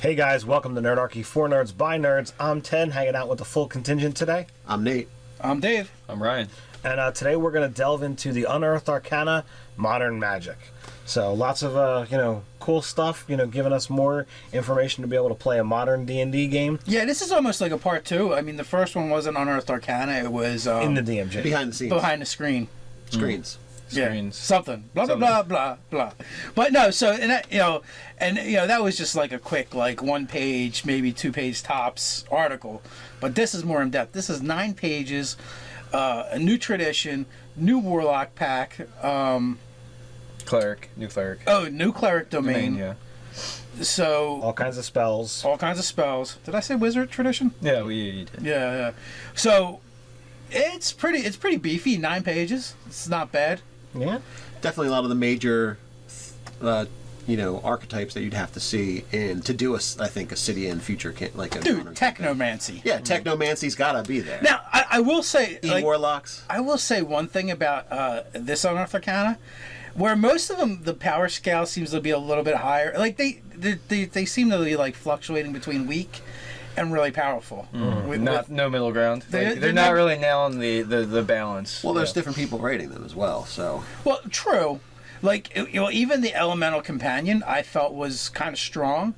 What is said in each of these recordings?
Hey guys, welcome to Nerdarchy for Nerds by Nerds. I'm Ted, hanging out with the full contingent today. I'm Nate. I'm Dave. I'm Ryan. And today we're going to delve into the Unearthed Arcana, Modern Magic. So lots of, cool stuff, giving us more information to be able to play a modern D&D game. Yeah, this is almost like a part two. I mean, the first one wasn't Unearthed Arcana. It was... in the DMG. Behind the scenes. Behind the screen. Screens. Yeah, something. Blah, blah, blah, blah, blah. But no, so, that was just like a quick, like, 1 page, maybe 2 page tops article. But this is more in depth. This is 9 pages, a new tradition, new Warlock pack. Cleric, new cleric. Oh, new cleric domain. Yeah. So... All kinds of spells. All kinds of spells. Did I say wizard tradition? Yeah, you did. Yeah. So, it's pretty beefy, 9 pages. It's not bad. Yeah. Definitely a lot of the major, archetypes that you'd have to see to do, I think, a city and future like a... Dude, Technomancy. Yeah, Technomancy's gotta be there. Now, I will say... Warlocks. I will say one thing about this Unearthed Arcana, where most of them, the power scale seems to be a little bit higher. Like, they seem to be, like, fluctuating between weak and really powerful. No middle ground. They're not really nailing the balance. Well, there's different people writing them as well, so... Well, true. Like, even the Elemental Companion, I felt was kind of strong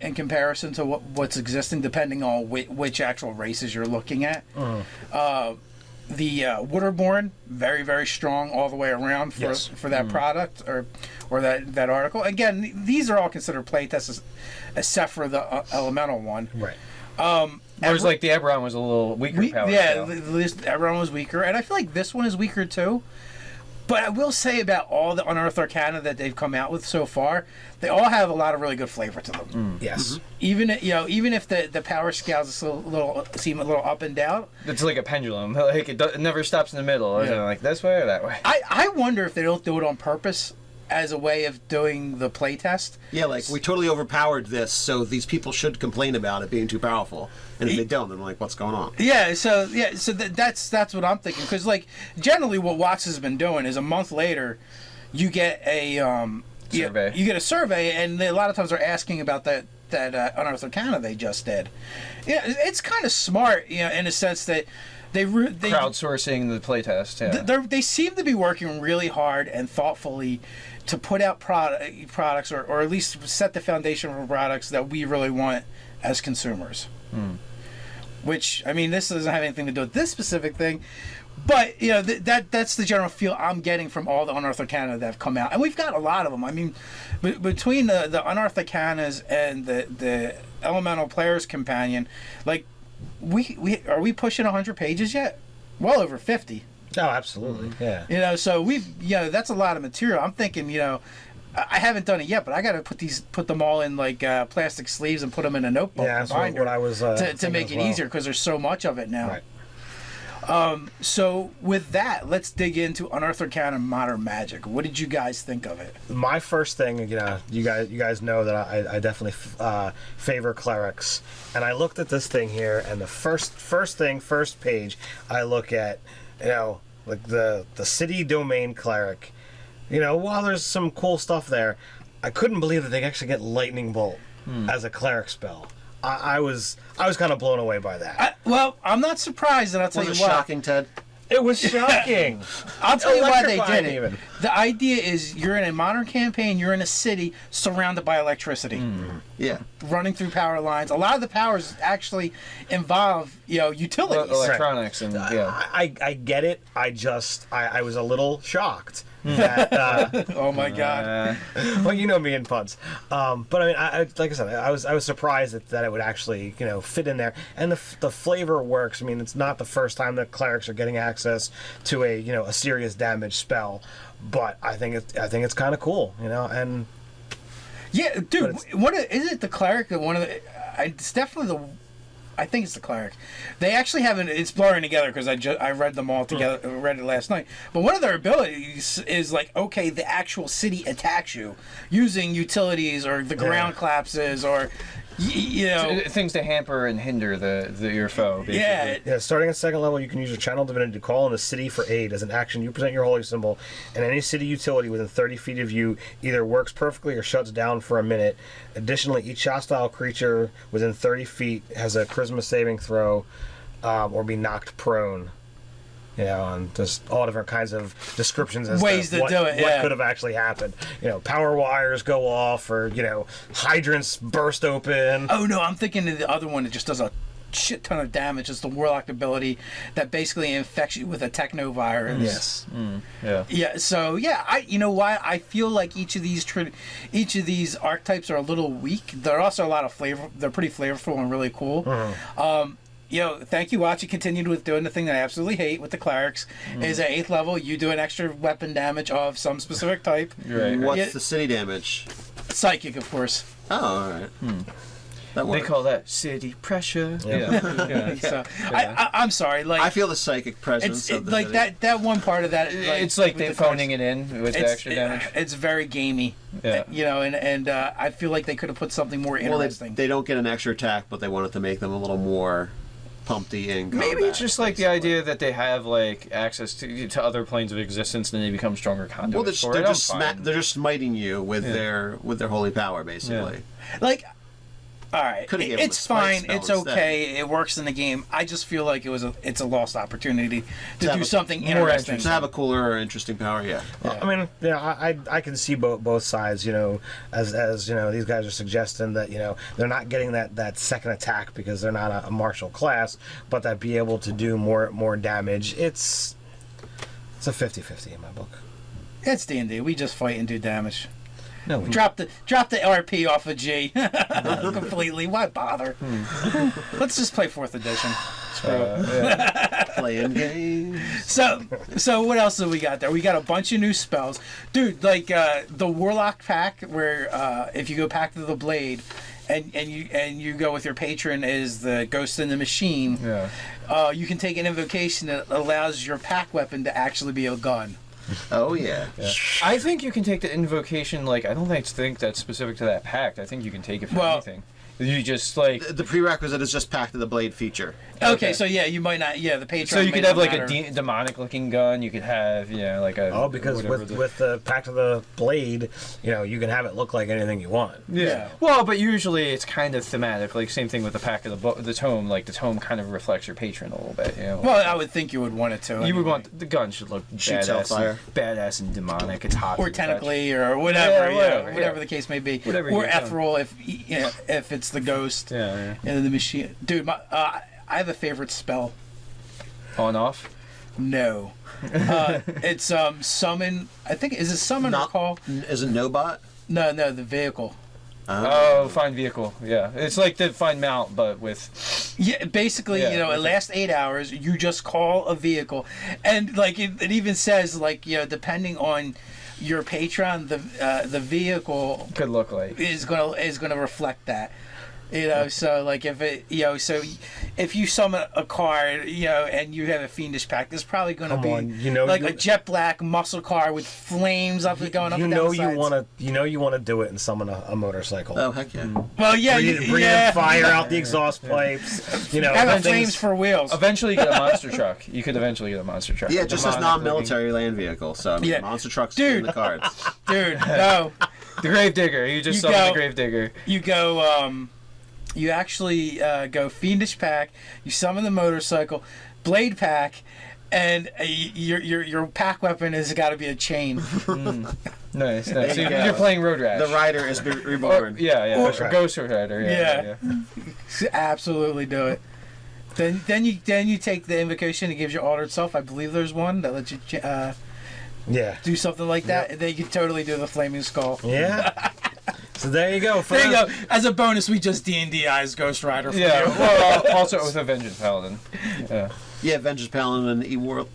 in comparison to what's existing, depending on which actual races you're looking at. The Waterborne, very, very strong all the way around for that product or that article. Again, these are all considered playtests, except for the Elemental one. Right. Whereas, like, the Eberron was a little weaker power scale. This Eberron was weaker, and I feel like this one is weaker too. But I will say about all the Unearthed Arcana that they've come out with so far, they all have a lot of really good flavor to them. Yes. Even if the power scales seem a little up and down. It's like a pendulum. Like it never stops in the middle. Is it like this way or that way? I wonder if they don't do it on purpose as a way of doing the playtest. Yeah, like, we totally overpowered this, so these people should complain about it being too powerful. And if they don't, then like, what's going on? So that's what I'm thinking. Because, like, generally what Watts has been doing is a month later, you get a survey. You get a survey, and a lot of times they're asking about that Unearthed Arcana they just did. Yeah, it's kind of smart, in a sense that they crowdsourcing the playtest. Yeah. They seem to be working really hard and thoughtfully to put out products or at least set the foundation for products that we really want as consumers. Which, I mean, this doesn't have anything to do with this specific thing, but that's the general feel I'm getting from all the Unearthed Arcana that have come out, and we've got a lot of them. I mean, between the Unearthed Arcanas and the Elemental Player's Companion, like, are we pushing 100 pages yet? Well over 50. Oh, absolutely. Yeah. So that's a lot of material. I'm thinking, I haven't done it yet, but I got to put them all in like plastic sleeves and put them in a notebook. Yeah, that's what I was to make it easier, because there's so much of it now. Right. So with that, let's dig into Unearthed Arcana Modern Magic. What did you guys think of it? My first thing, you guys know that I definitely favor clerics, and I looked at this thing here, and the first page, I look at, like the city domain cleric. While there's some cool stuff there, I couldn't believe that they actually get lightning bolt as a cleric spell. I was kind of blown away by that. Well, I'm not surprised, and I'll tell you what. Was it shocking, Ted? It was shocking. I'll tell you why they did it. Even. The idea is you're in a modern campaign, you're in a city surrounded by electricity. Yeah. Running through power lines. A lot of the powers actually involve, utilities. Electronics and I get it. I was a little shocked. That, oh my God! Well, you know me and puns, but I mean, like I said, I was surprised that it would actually fit in there, and the flavor works. I mean, it's not the first time that clerics are getting access to a serious damage spell, but I think it's kind of cool, and yeah, dude, is it the cleric that one of the? It's definitely the. I think it's the cleric. They actually have it's blurring together because I read them all together, read it last night. But one of their abilities is like, okay, the actual city attacks you using utilities or the ground collapses or you know, things to hamper and hinder your foe. Basically. Yeah, starting at second level, you can use your channel divinity to call on a city for aid. As an action, you present your holy symbol, and any city utility within 30 feet of you either works perfectly or shuts down for a minute. Additionally, each hostile creature within 30 feet has a charisma saving throw or be knocked prone. You know, and just all different kinds of descriptions as ways to do it. What could have actually happened. You know, power wires go off, or you know, hydrants burst open. Oh no, I'm thinking of the other one that just does a shit ton of damage. It's the Warlock ability that basically infects you with a technovirus. Yes. Yeah. Yeah. So yeah, you know why I feel like each of these archetypes are a little weak. They're also a lot of flavor. They're pretty flavorful and really cool. You know, thank you, Watch. You continued with doing the thing that I absolutely hate with the clerics. Is at 8th level, you do an extra weapon damage of some specific type. Right. What's the city damage? Psychic, of course. Oh, all right. That They works. call that city pressure. Yeah. So I'm sorry. Like I feel the psychic presence it's of the like city. that one part of that. It's like they're with phoning it in with the extra damage. It's very gamey. Yeah. You know, and I feel like they could have put something more Well, interesting. they don't get an extra attack, but they wanted to make them a little more pumpty in combat. Maybe it's just like the idea that they have like access to other planes of existence, and they become stronger conduits. Well, for they're it. just I'm fine. they're just smiting you with their holy power, basically. Like, all right, Could've given it's them a spike fine. spell It's instead. okay. It works in the game. I just feel like it's a lost opportunity to have do a- something more interesting. To have a cooler or interesting power, yeah. I mean, you know, I can see both sides. You know, as you know, these guys are suggesting that you know they're not getting that second attack because they're not a martial class, but that be able to do more damage. It's a 50-50 in my book. It's D&D. We just fight and do damage. No, we Drop the RP off of G completely. Why bother? Let's just play 4th edition. Playing games. So what else do we got there? We got a bunch of new spells, dude. Like the Warlock pack, where if you go Pact of the Blade, and you go with your patron is the Ghost in the Machine. Yeah. You can take an invocation that allows your pack weapon to actually be a gun. Oh yeah. I think you can take the invocation. Like, I don't think that's specific to that pact. I think you can take it for anything. You just like. The prerequisite is just Pact of the Blade feature. Okay, so yeah, you might not. Yeah, the patron. So you might could have not like a matter. demonic looking gun. You could have like a. because whatever with the Pact of the Blade, you know, you can have it look like anything you want. Yeah. Well, but usually it's kind of thematic. Like same thing with the pack of the tome. Like the tome kind of reflects your patron a little bit. You know. Well, I would think you would want it to. You anyway. would want the gun should look Shoots badass, badass and demonic. It's hot. or to the touch. tentacly or whatever, Yeah, whatever yeah. the case may be, Whatever or you get ethereal if it's the ghost Yeah. and the machine. Dude, I have a favorite spell. On off. No, it's summon. I think is it summon or call? Is it Nobot? No, the vehicle. Oh, find vehicle. Yeah, it's like the find mount, but with. Yeah, basically, Yeah, you know, it lasts 8 hours. You just call a vehicle, and like it even says, like, you know, depending on your patron, the vehicle Could look like. is gonna reflect that. You know, so like if it, you know, so if you summon a card, you know, and you have a fiendish pact, there's probably gonna be you know, like a jet black muscle car with flames up going up and down the sides. You want to do it and summon a motorcycle. Oh heck yeah. Well, yeah, Breathing fire out the exhaust pipes. You know, have things- flames for wheels. Eventually, get a monster truck. You could eventually get a monster truck. Yeah, it just says Demonic non-military land vehicle, so I mean, Yeah. monster trucks Dude. in the cards. Dude, no, looking. The Gravedigger. You just You summoned go- the Gravedigger. you go. You actually go fiendish pack. You summon the motorcycle, blade pack, and your pack weapon has got to be a chain. Nice. So you go. you're playing Road Rash. The rider is reborn. Yeah. Or- Ghost Rider. Yeah. Absolutely do it. Then you take the invocation. It gives you altered self. I believe there's one that lets you Yeah. do something like that. And then you can totally do the flaming skull. Yeah. So there you go. There you go. As a bonus, we just D&Di's Ghost Rider for Yeah. you. Well, also with Avenge Paladin. Yeah. Yeah, Avenge Paladin and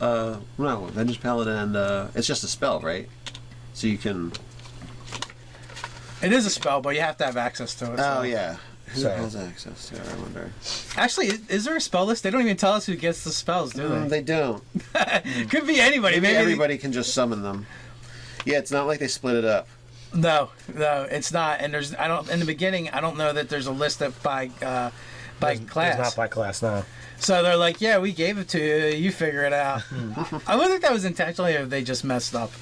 Avenge Paladin. It's just a spell, right? So you can. It is a spell, but you have to have access to it. Oh so. yeah. Who So- has access to it? I wonder. Actually, is there a spell list? They don't even tell us who gets the spells, do they? They don't. Could be anybody. Maybe Maybe everybody can just summon them. Yeah, it's not like they split it up. No, it's not. And there's in the beginning I don't know that there's a list that by class. It's not by class, no. So they're like, yeah, we gave it to you. You figure it out. I wonder if that was intentionally or if they just messed up.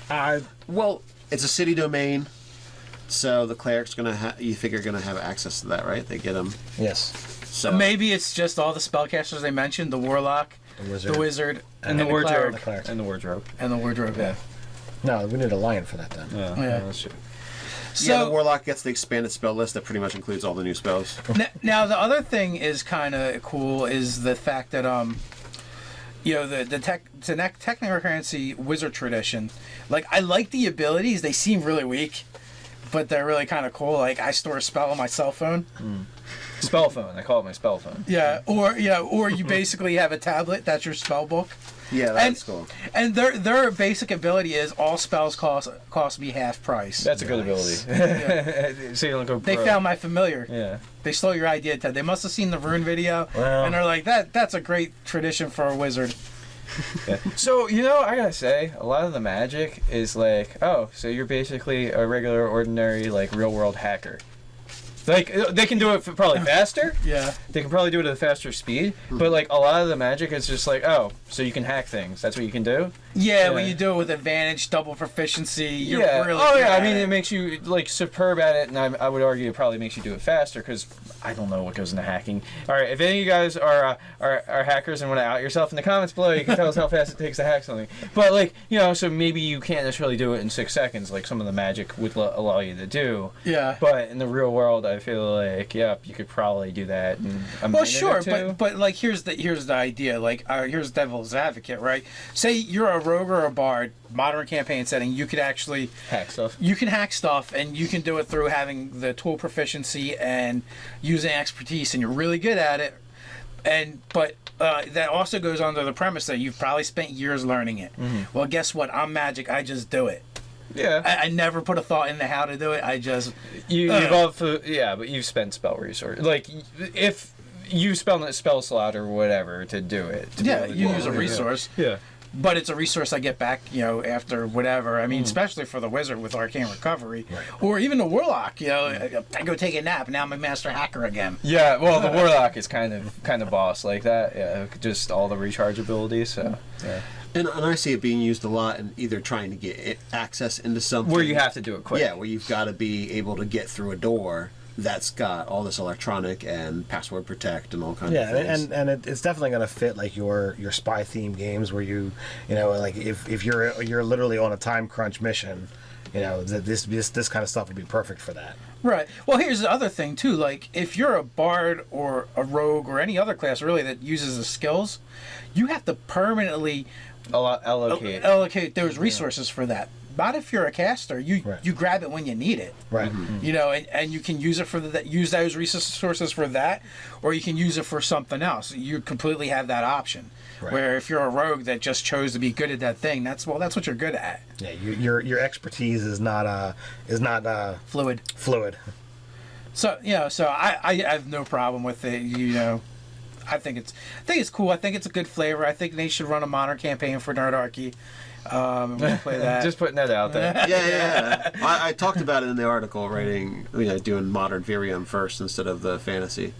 Well, it's a city domain, so the cleric's gonna have access to that, right? They get them. Yes. So Maybe it's just all the spellcasters they mentioned: the warlock, the wizard, and the cleric. wardrobe, and the wardrobe. And the wardrobe. Yeah. No, we need a lion for that then. Yeah. That's true. the warlock gets the expanded spell list that pretty much includes all the new spells. Now the other thing is kind of cool is the fact that the Technomancy wizard tradition, like I like the abilities. They seem really weak, but they're really kind of cool. Like I store a spell on my cell phone. Spell phone. I call it my spell phone. Yeah, or you basically have a tablet. That's your spell book. Yeah, that's cool. And their basic ability is all spells cost me half price. That's a good ability. Yeah. So you don't go. They found my familiar. Yeah. They stole your idea, Ted. They must have seen the rune video, and they're like, that's a great tradition for a wizard. Yeah. So, I gotta say, a lot of the magic is like, oh, so you're basically a regular, ordinary, like, real-world hacker. Like, they can do it probably faster. Yeah. They can probably do it at a faster speed. But, like, a lot of the magic is just like, oh, so you can hack things. That's what you can do? Yeah, when you do it with advantage, double proficiency, you're really Oh, good yeah. I at mean, it. it makes you, like, superb at it. And I would argue it probably makes you do it faster because I don't know what goes into hacking. All right, if any of you guys are hackers and want to out yourself in the comments below, you can tell us how fast it takes to hack something. But, like, so maybe you can't necessarily do it in 6 seconds like some of the magic would allow you to do. Yeah. But in the real world, I feel like, you could probably do that in a minute Well, sure, or two. but like here's the idea. Like here's devil's advocate, right? Say you're a rogue or a bard, modern campaign setting. You could actually hack stuff. You can hack stuff, and you can do it through having the tool proficiency and using expertise, and you're really good at it. But that also goes under the premise that you've probably spent years learning it. Mm-hmm. Well, guess what? I'm magic. I just do it. Yeah. I never put a thought into how to do it. I just you've also but you've spent spell resource. Like if you spell a spell slot or whatever to do it. You use a resource. Yeah. But it's a resource I get back, after whatever. I mean, especially for the wizard with arcane recovery, or even the warlock. I go take a nap. Now I'm a master hacker again. Yeah, well, the warlock is kind of boss like that. Yeah, just all the recharge abilities. So yeah. And I see it being used a lot in either trying to get access into something where you have to do it quick. Yeah, where you've got to be able to get through a door that's got all this electronic and password protect and all kinds of things. and it's definitely going to fit like your spy themed games where like if you're literally on a time crunch mission, this kind of stuff would be perfect for that. Right. Well, here's the other thing too. Like if you're a bard or a rogue or any other class really that uses the skills, you have to permanently allocate those resources for that. Not if you're a caster. You grab it when you need it. Right. Mm-hmm. And you can use it for use those resources for that, or you can use it for something else. You completely have that option. Right. Where if you're a rogue that just chose to be good at that thing, that's what you're good at. Yeah, your expertise is not fluid. So I have no problem with it. I think it's cool. I think it's a good flavor. I think they should run a modern campaign for Nerdarchy. We'll play that. Just putting that out there. Yeah. I talked about it in the article, doing modern Virium first instead of the fantasy.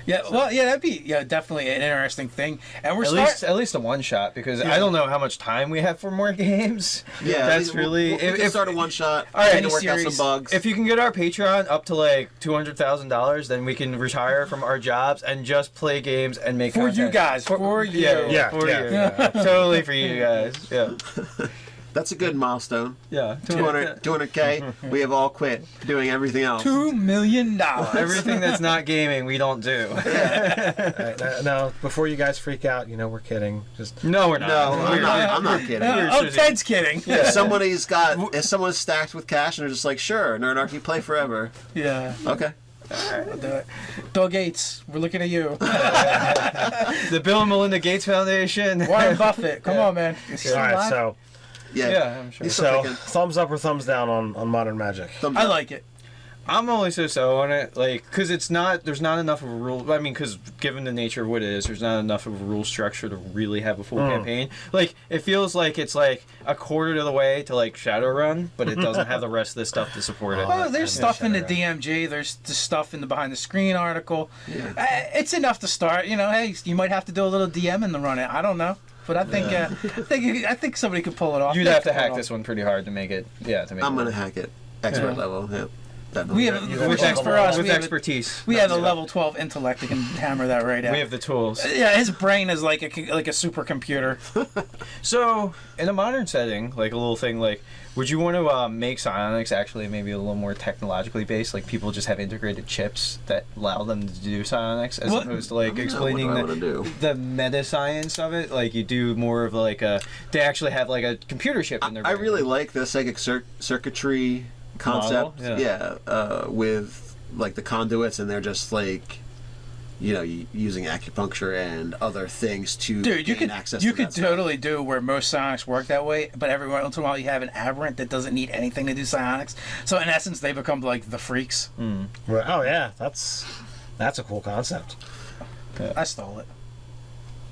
Yeah, well, that'd be definitely an interesting thing. And we're at least a one shot because I don't know how much time we have for more games. Yeah, that's really. We can start a one shot. All right, to work out some bugs. If you can get our Patreon up to like $200,000, then we can retire from our jobs and just play games and make content. You guys. For you. Yeah, for you. Yeah. Totally for you guys. Yeah. That's a good milestone. Yeah. 200K. We have all quit doing everything else. $2 million. Everything that's not gaming, we don't do. No, before you guys freak out, we're kidding. No, we're not. No, I'm not kidding. Ted's kidding. Yeah. If someone's stacked with cash and they're just like, sure, Nerdarchy, play forever. Yeah. Okay. All right, we'll do it. Bill Gates, we're looking at you. The Bill and Melinda Gates Foundation. Warren Buffett, come on, man. All right, so. Yeah, I'm sure. So, thumbs up or thumbs down on Modern Magic? I like it. I'm only so on it, like, because there's not enough of a rule. I mean, because given the nature of what it is, there's not enough of a rule structure to really have a full campaign. Like, it feels like it's like a quarter of the way to like Shadowrun, but it doesn't have the rest of the stuff to support it. Well, there's stuff in the Shadowrun. DMG. There's the stuff in the behind the screen article. Yeah. It's enough to start. You know, hey, you might have to do a little DM in the run it. I don't know, but I think I think somebody could pull it off. You'd They have to could pull it hack off. this one pretty hard to make it. Yeah, to make I'm it gonna work. hack it. Expert level. Yeah. We have You have with, level for us, with we have, expertise. we have the level 12 intellect that can hammer that right out. We have the tools. Yeah, his brain is like a supercomputer. So, in a modern setting, like a little thing, like, would you want to make psionics actually maybe a little more technologically based? Like, people just have integrated chips that allow them to do psionics, as Well, opposed to like explaining what do I wanna do? the meta science of it. Like, you do more of like a. They actually have like a computer chip in their. I brain. really like the psychic circuitry concept. Model? Yeah. With like the conduits, and they're just like, you know, using acupuncture and other things to Dude, you gain could access you to could that stuff. totally do where most psionics work that way, but every once in a while you have an aberrant that doesn't need anything to do psionics. So in essence, they become like the freaks. Right. Oh yeah, that's a cool concept. I stole it.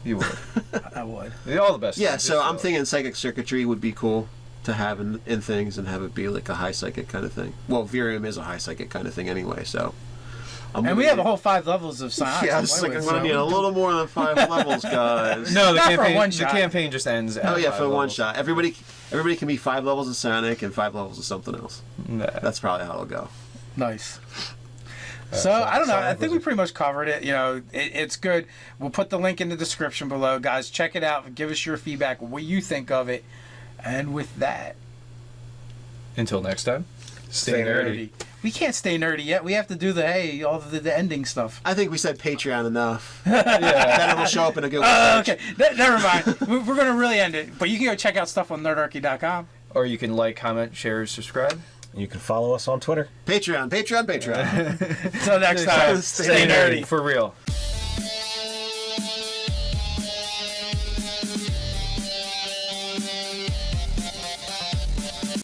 You would. I would. All the best. Yeah, things, so just I'm so- thinking psychic circuitry would be cool to have in things, and have it be like a high psychic kind of thing. Well, Virium is a high psychic kind of thing anyway, so. And we have a whole 5 levels of psionics. Yeah, I to was play like, I'm with, gonna need so- a little more than 5 levels, guys. No, the Not for a campaign. one The shot. campaign just ends. At Oh yeah, 5 for one levels. shot. Everybody can be 5 levels of psionic and 5 levels of something else. Nah. That's probably how it'll go. Nice. So I don't know. I Psionic think we was pretty much covered it. You know, it's good. We'll put the link in the description below, guys. Check it out. Give us your feedback, what you think of it, and with that, Until next time, stay Stay nerdy. we can't stay nerdy yet. We have to do all the ending stuff. I think we said Patreon enough. Yeah. Then it'll show up in a Google search. Okay, never mind. We're going to really end it. But you can go check out stuff on nerdarchy.com. Or you can like, comment, share, subscribe. You can follow us on Twitter. Patreon. Until next time, Stay stay nerdy. For real.